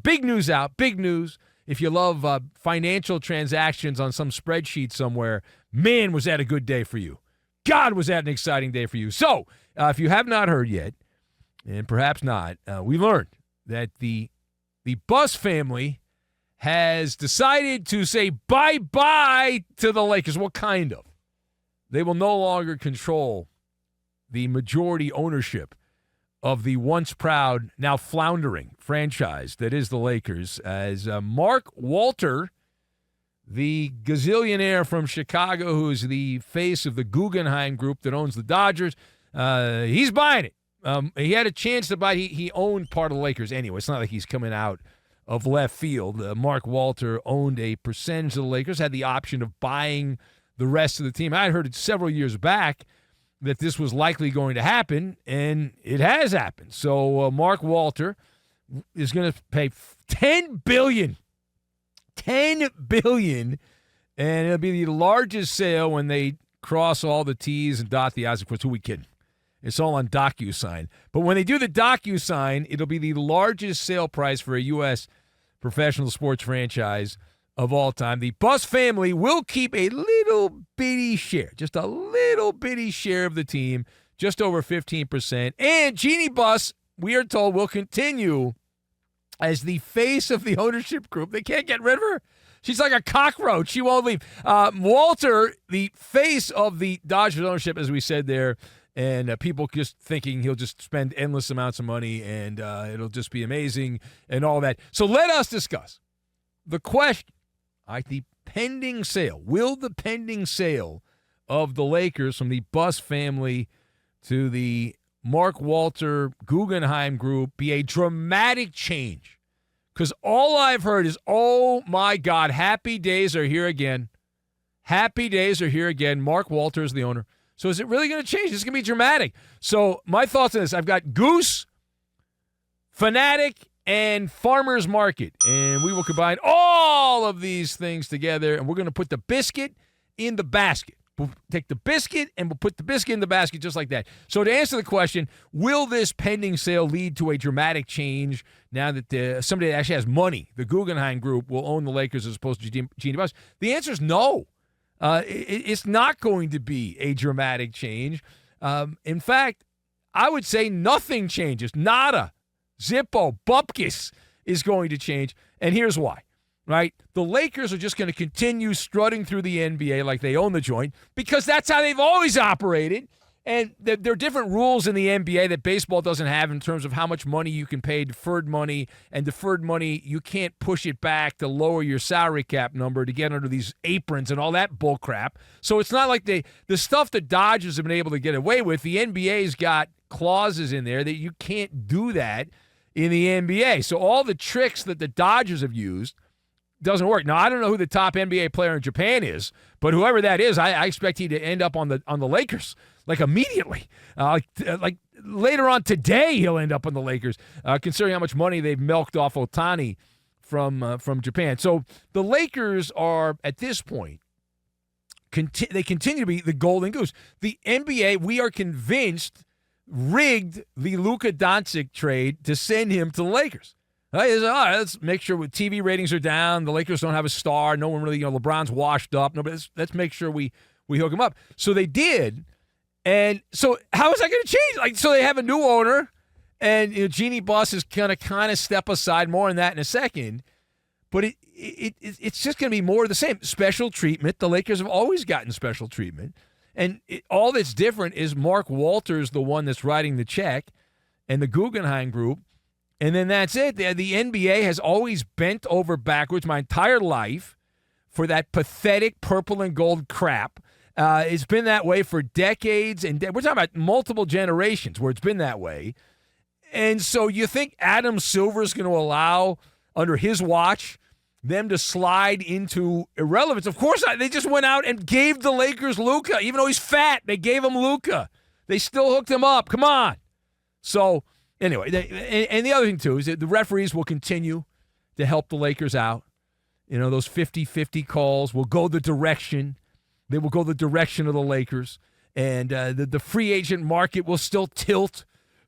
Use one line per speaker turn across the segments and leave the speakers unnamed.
Big news out, big news. If you love financial transactions on some spreadsheet somewhere, man, was that a good day for you. God, was that an exciting day for you. So, if you have not heard yet, and perhaps not, we learned that the Buss family has decided to say bye-bye to the Lakers. What kind of? They will no longer control the majority ownership of the once proud, now floundering franchise that is the Lakers, as Mark Walter, the gazillionaire from Chicago who's the face of the Guggenheim Group that owns the Dodgers, he's buying it. He had a chance to buy. He owned part of the Lakers anyway. It's not like he's coming out of left field. Mark Walter owned a percentage of the Lakers, had the option of buying the rest of the team. I had heard it several years back that this was likely going to happen, and it has happened. So Mark Walter is going to pay $10 billion. $10 billion, and it'll be the largest sale when they cross all the T's and dot the I's. Of course, who are we kidding? It's all on DocuSign. But when they do the DocuSign, it'll be the largest sale price for a U.S. professional sports franchise of all time. The Buss family will keep a little bitty share, just a little bitty share of the team, just over 15%. And Jeanie Buss, we are told, will continue as the face of the ownership group. They can't get rid of her. She's like a cockroach. She won't leave. Walter, the face of the Dodgers ownership, as we said there, and people just thinking he'll just spend endless amounts of money and it'll just be amazing and all that. So let us discuss the question, the pending sale. Will the pending sale of the Lakers from the Buss family to the Mark Walter Guggenheim Group be a dramatic change? Because all I've heard is, oh, my God, happy days are here again. Happy days are here again. Mark Walter is the owner. So is it really going to change? It's going to be dramatic. So my thoughts on this, I've got Goose, Fanatic, and Farmer's Market. And we will combine all of these things together, and we're going to put the biscuit in the basket. We'll take the biscuit, and we'll put the biscuit in the basket just like that. So to answer the question, will this pending sale lead to a dramatic change now that somebody that actually has money, the Guggenheim Group, will own the Lakers as opposed to Jeanie Buss? The answer is no. It's not going to be a dramatic change. In fact, I would say nothing changes. Nada. Zippo. Bupkis is going to change. And here's why. Right? The Lakers are just going to continue strutting through the NBA like they own the joint because that's how they've always operated. And there are different rules in the NBA that baseball doesn't have in terms of how much money you can pay, deferred money, and deferred money, you can't push it back to lower your salary cap number to get under these aprons and all that bull crap. So it's not like the stuff the Dodgers have been able to get away with. The NBA's got clauses in there that you can't do that in the NBA. So all the tricks that the Dodgers have used doesn't work. Now, I don't know who the top NBA player in Japan is, but whoever that is, I expect he to end up on the Lakers, like immediately. Like later on today, he'll end up on the Lakers, considering how much money they've milked off Ohtani from Japan. So the Lakers are, at this point, they continue to be the golden goose. The NBA, we are convinced, rigged the Luka Doncic trade to send him to the Lakers. All right, let's make sure TV ratings are down. The Lakers don't have a star. No one really, LeBron's washed up. Let's make sure we hook him up. So they did. And so how is that going to change? So they have a new owner, and Jeanie Buss is going to kind of step aside. More on that in a second. But it's just going to be more of the same. Special treatment. The Lakers have always gotten special treatment. And all that's different is Mark Walter's the one that's writing the check, and the Guggenheim Group. And then that's it. The NBA has always bent over backwards my entire life for that pathetic purple and gold crap. It's been that way for decades, and we're talking about multiple generations where it's been that way. And so you think Adam Silver's going to allow, under his watch, them to slide into irrelevance? Of course not. They just went out and gave the Lakers Luka. Even though he's fat, they gave him Luka. They still hooked him up. Come on. So anyway, and the other thing, too, is that the referees will continue to help the Lakers out. Those 50-50 calls will go the direction. They will go the direction of the Lakers. And the free agent market will still tilt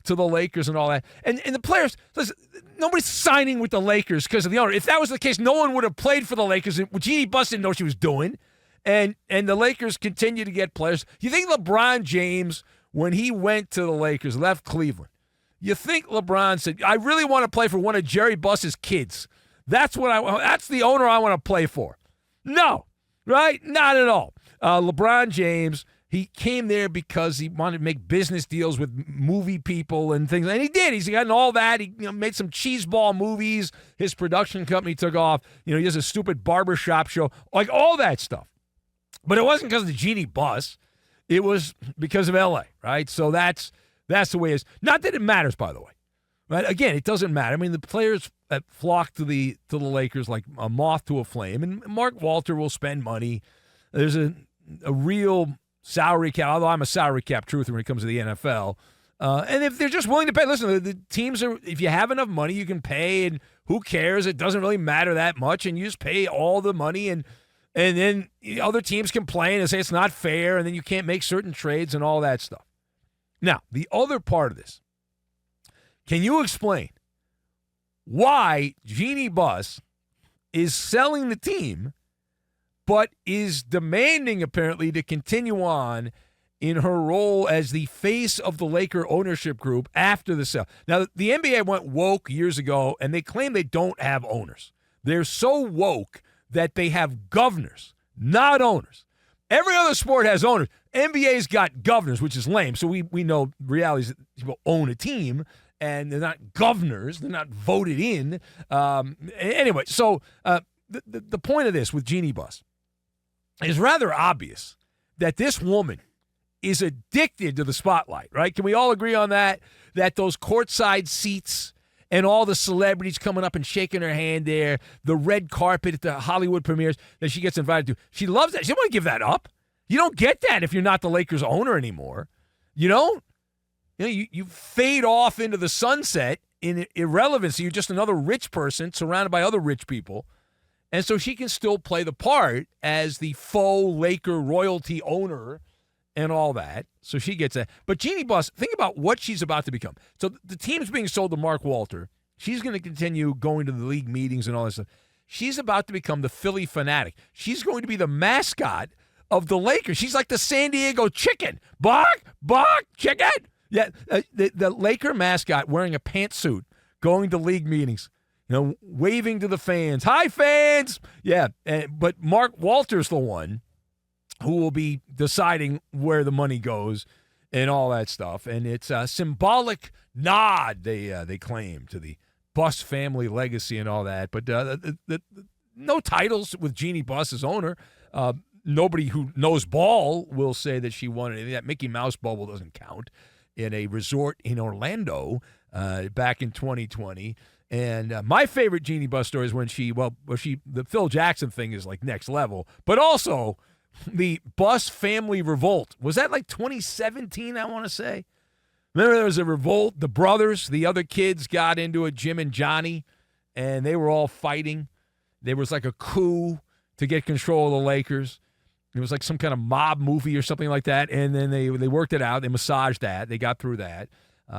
to the Lakers and all that. And the players, listen, nobody's signing with the Lakers because of the owner. If that was the case, no one would have played for the Lakers. Jeanie Buss didn't know what she was doing. And the Lakers continue to get players. You think LeBron James, when he went to the Lakers, left Cleveland, you think LeBron said, I really want to play for one of Jerry Buss's kids. That's the owner I want to play for. No, right? Not at all. LeBron James, he came there because he wanted to make business deals with movie people and things. And he did. He's gotten all that. He made some cheeseball movies. His production company took off. He has a stupid barbershop show. Like all that stuff. But it wasn't because of Jeanie Buss. It was because of L.A., right? So that's the way it is. Not that it matters, by the way. Right? Again, it doesn't matter. I mean, the players that flock to the Lakers like a moth to a flame. And Mark Walter will spend money. There's a real salary cap, although I'm a salary cap truther when it comes to the NFL. And if they're just willing to pay, listen, the teams are, if you have enough money, you can pay, and who cares? It doesn't really matter that much, and you just pay all the money, and then other teams complain and say it's not fair, and then you can't make certain trades and all that stuff. Now, the other part of this, can you explain why Jeanie Buss is selling the team but is demanding, apparently, to continue on in her role as the face of the Laker ownership group after the sale? Now, the NBA went woke years ago, and they claim they don't have owners. They're so woke that they have governors, not owners. Every other sport has owners. NBA's got governors, which is lame. So we know reality is that people own a team, and they're not governors. They're not voted in. Anyway, so the point of this with Jeanie Buss is rather obvious that this woman is addicted to the spotlight, right? Can we all agree on that? That those courtside seats and all the celebrities coming up and shaking her hand there, the red carpet at the Hollywood premieres that she gets invited to. She loves that. She doesn't want to give that up. You don't get that if you're not the Lakers owner anymore. You don't. You fade off into the sunset in irrelevancy. You're just another rich person surrounded by other rich people. And so she can still play the part as the faux Laker royalty owner and all that. So she gets that. But Jeanie Buss, think about what she's about to become. So the team's being sold to Mark Walter. She's going to continue going to the league meetings and all that stuff. She's about to become the Philly fanatic. She's going to be the mascot of the Lakers. She's like the San Diego chicken. Bark, bark, chicken. Yeah, the Laker mascot wearing a pantsuit, going to league meetings, waving to the fans. Hi, fans. Yeah, but Mark Walter's the one who will be deciding where the money goes and all that stuff. And it's a symbolic nod, they claim, to the Buss family legacy and all that. But no titles with Jeanie Buss as owner. Nobody who knows ball will say that she won anything. That Mickey Mouse bubble doesn't count in a resort in Orlando back in 2020. And my favorite Jeanie Buss story is when the Phil Jackson thing is like next level, but also the Buss family revolt. Was that like 2017, I want to say? Remember there was a revolt. The brothers, the other kids got into it, Jim and Johnny, and they were all fighting. There was like a coup to get control of the Lakers. It was like some kind of mob movie or something like that, and then they worked it out. They massaged that. They got through that.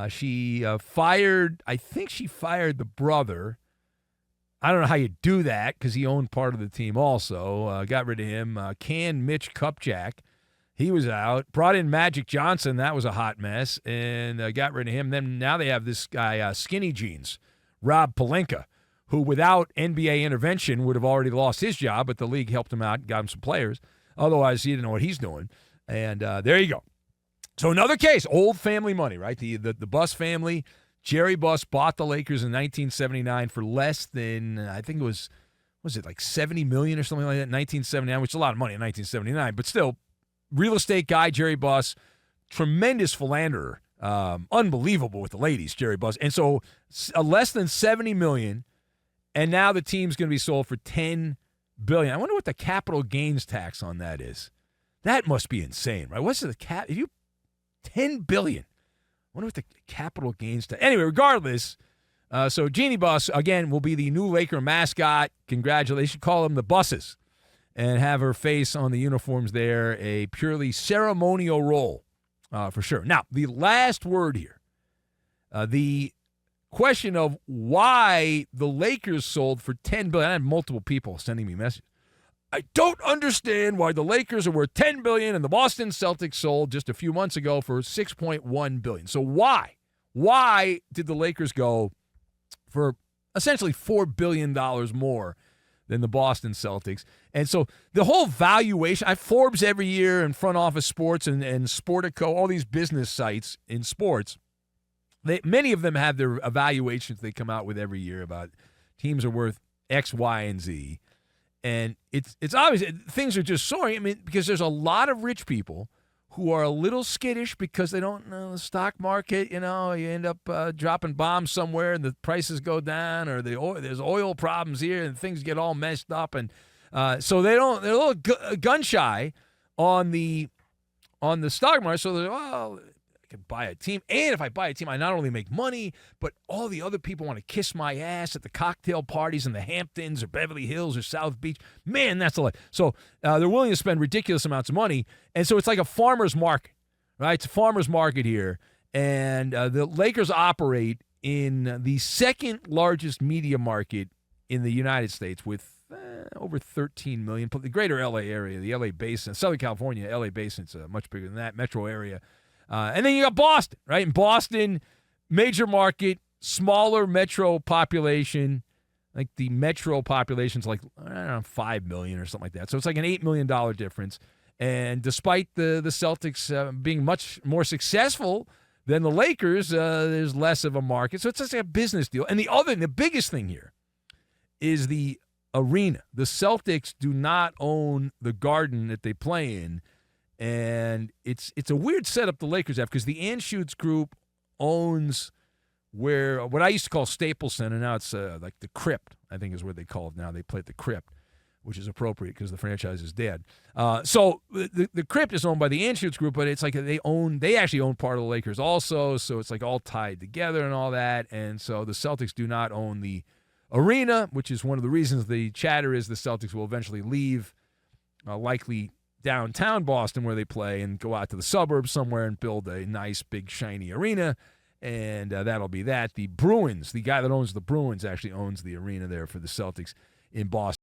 She fired the brother. I don't know how you do that because he owned part of the team also. Got rid of him. Canned Mitch Kupchak. He was out. Brought in Magic Johnson. That was a hot mess. And got rid of him. Then now they have this guy, Skinny Jeans, Rob Pelinka, who without NBA intervention would have already lost his job, but the league helped him out and got him some players. Otherwise, he didn't know what he's doing. And there you go. So another case, old family money, right? The Buss family, Jerry Buss bought the Lakers in 1979 for less than, I think it was it like $70 million or something like that in 1979, which is a lot of money in 1979. But still, real estate guy, Jerry Buss, tremendous philanderer, unbelievable with the ladies, Jerry Buss. And so less than $70 million, and now the team's going to be sold for $10 billion. I wonder what the capital gains tax on that is. That must be insane, right? What's the cap? If you $10 billion. I wonder what the capital gains tax. Anyway, regardless, so Jeanie Buss again will be the new Laker mascot. Congratulations! You call them the Busses, and have her face on the uniforms there. A purely ceremonial role, for sure. Now, the last word here. The question of why the Lakers sold for $10 billion. I had multiple people sending me messages. I don't understand why the Lakers are worth $10 billion and the Boston Celtics sold just a few months ago for $6.1 billion. So why? Why did the Lakers go for essentially $4 billion more than the Boston Celtics? And so the whole valuation, Forbes every year and Front Office Sports and Sportico, all these business sites in sports, many of them have their evaluations they come out with every year about teams are worth X, Y, and Z. And it's obvious things are just soaring. I mean, because there's a lot of rich people who are a little skittish because they don't know the stock market. You end up dropping bombs somewhere and the prices go down, or there's oil problems here and things get all messed up, and so they're a little gun shy on the stock market. So they're, well, I can buy a team, and if I buy a team, I not only make money, but all the other people want to kiss my ass at the cocktail parties in the Hamptons or Beverly Hills or South Beach. Man, that's a lot. So they're willing to spend ridiculous amounts of money, and so it's like a farmer's market, right? It's a farmer's market here, and the Lakers operate in the second largest media market in the United States with over 13 million. The greater LA area, the LA Basin, Southern California, LA Basin, it's much bigger than that, metro area. And then you got Boston, right? In Boston, major market, smaller metro population. Like the metro population's like, I don't know, 5 million or something like that. So it's like an $8 million difference. And despite the Celtics being much more successful than the Lakers, there's less of a market. So it's just like a business deal. And the biggest thing here is the arena. The Celtics do not own the Garden that they play in. And it's a weird setup the Lakers have, because the Anschutz Group owns what I used to call Staples Center. Now it's like the Crypt, I think is what they call it now. They play at the Crypt, which is appropriate because the franchise is dead. So the Crypt is owned by the Anschutz Group, but it's like they actually own part of the Lakers also. So it's like all tied together and all that. And so the Celtics do not own the arena, which is one of the reasons the chatter is the Celtics will eventually leave, likely downtown Boston where they play, and go out to the suburbs somewhere and build a nice, big, shiny arena, and that'll be that. The Bruins, the guy that owns the Bruins, actually owns the arena there for the Celtics in Boston.